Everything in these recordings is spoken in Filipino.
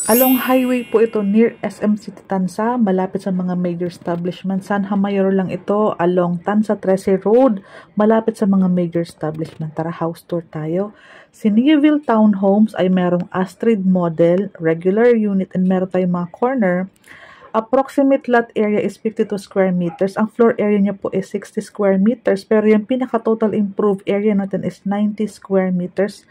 Along highway po ito near SM City Tansa, malapit sa mga major establishment. San Mayor lang ito along Tansa 13 Road, malapit sa mga major establishment. Tara, house tour tayo. Si Neoville Townhomes ay merong Astrid model, regular unit, and meron tayong mga corner. Approximate lot area is 52 square meters. Ang floor area niya po is 60 square meters, pero yung pinaka-total improved area natin is 90 square meters.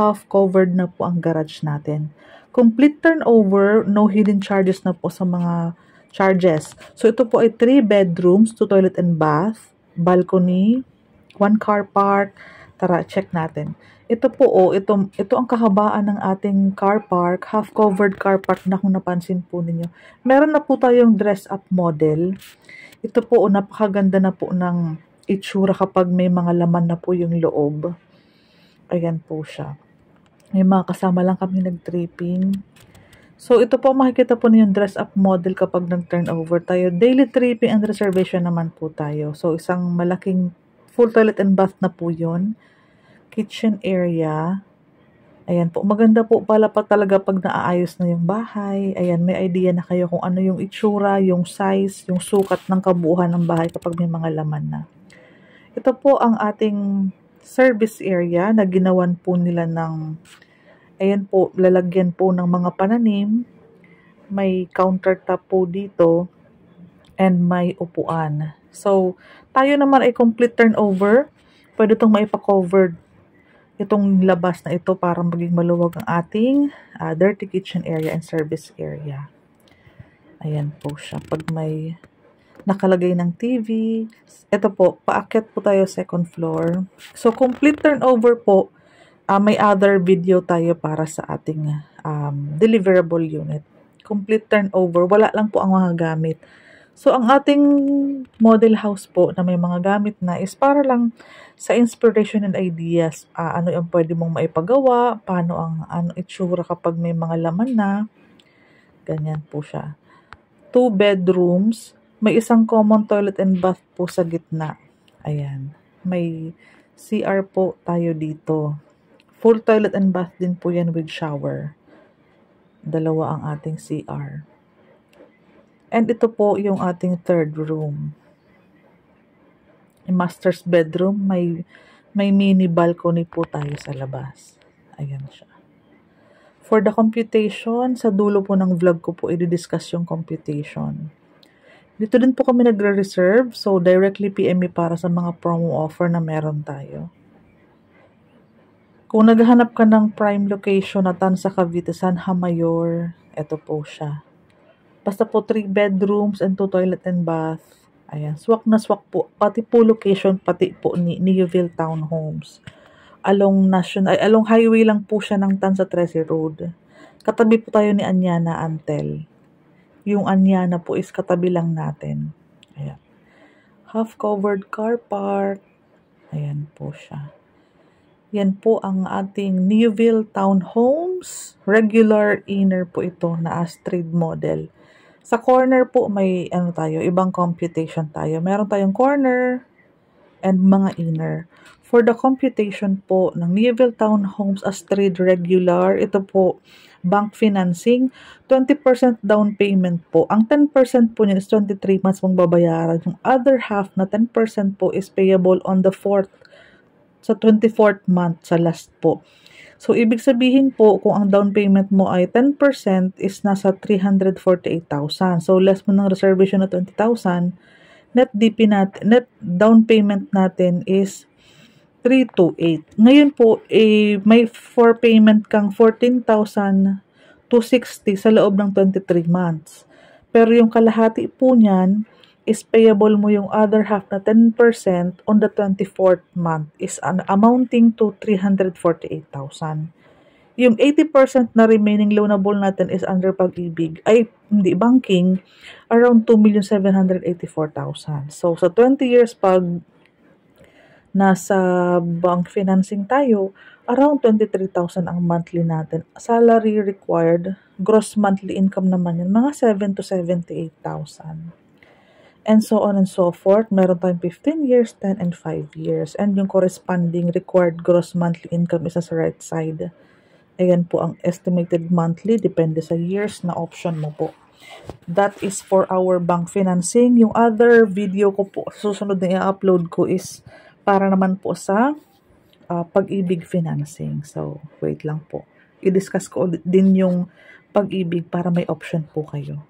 Half covered na po ang garage natin. Complete turnover, no hidden charges na po sa mga charges. So ito po ay 3 bedrooms, 2 toilet and bath, balcony, 1 car park. Tara, check natin. Ito po, ito ang kahabaan ng ating car park, half-covered car park na kung napansin po ninyo. Meron na po tayong dress-up model. Ito po, napakaganda na po ng itsura kapag may mga laman na po yung loob. Ayan po siya. May mga kasama lang kami nag-tripping. So, ito po, makikita po niyo yung dress-up model kapag nag-turnover tayo. Daily tripping and reservation naman po tayo. So, isang malaking full toilet and bath na po yun. Kitchen area. Ayan po. Maganda po pala pa talaga pag naaayos na yung bahay. Ayan, may idea na kayo kung ano yung itsura, yung size, yung sukat ng kabuuan ng bahay kapag may mga laman na. Ito po ang ating service area na ginawan po nila ng, ayan po, lalagyan po ng mga pananim. May countertop po dito and may upuan. So, tayo naman ay complete turnover. Pwede itong maipa-covered itong labas na ito para maging maluwag ang ating dirty kitchen area and service area. Ayan po siya. Pag may nakalagay ng TV. Ito po, paakyat po tayo second floor. So, complete turnover po. May other video tayo para sa ating deliverable unit. Complete turnover. Wala lang po ang mga gamit. So, ang ating model house po na may mga gamit na is para lang sa inspiration and ideas. Ano yung pwede mong maipagawa, paano ang itsura kapag may mga laman na. Ganyan po siya. 2 bedrooms. May isang common toilet and bath po sa gitna. Ayan. May CR po tayo dito. Full toilet and bath din po yan with shower. Dalawa ang ating CR. And ito po yung ating third room. Master's bedroom. May mini balcony po tayo sa labas. Ayan siya. For the computation, sa dulo po ng vlog ko po, i-discuss yung computation. Dito din po kami nagre-reserve. So, directly PM me para sa mga promo offer na meron tayo. Kung naghahanap ka ng prime location na Tansa Cavite, San Mayor, ito po siya. Basta po 3 bedrooms and 2 toilet and bath. Ayan, swak na swak po. Pati po location, pati po ni Neoville Townhomes. Along highway lang po siya ng Tansa 13 Road. Katabi po tayo ni Anyana Antel. Yung Anyana po is katabi lang natin. Ayan. Half-covered car park. Ayan po siya. Yan po ang ating Neoville Townhomes. Regular inner po ito na Astrid model. Sa corner po may ibang computation tayo. Meron tayong corner and mga inner. For the computation po ng Neoville Townhomes Astrid regular, ito po bank financing, 20% down payment po. Ang 10% po niya is 23 months mong babayaran. Yung other half na 10% po is payable on the 24th month sa last po. So, ibig sabihin po, kung ang down payment mo ay 10% is nasa 348,000. So, less mo ng reservation na 20,000, net down payment natin is 328. Ngayon po, may for payment kang 14,260 sa loob ng 23 months. Pero yung kalahati po niyan is payable mo yung other half na 10% on the 24th month is amounting to 348,000. Yung 80% na remaining loanable natin is under Pag-ibig, hindi banking, around 2,784,000. So, sa 20 years pag nasa bank financing tayo, around 23,000 ang monthly natin. Salary required, gross monthly income naman yan, mga 7 to 78,000. And so on and so forth. Meron tayong 15 years, 10, and 5 years. And yung corresponding required gross monthly income is sa right side. Ayan po ang estimated monthly, depende sa years na option mo po. That is for our bank financing. Yung other video ko po, susunod na i-upload ko is para naman po sa pag-ibig financing. So, wait lang po. I-discuss ko ulit din yung pag-ibig para may option po kayo.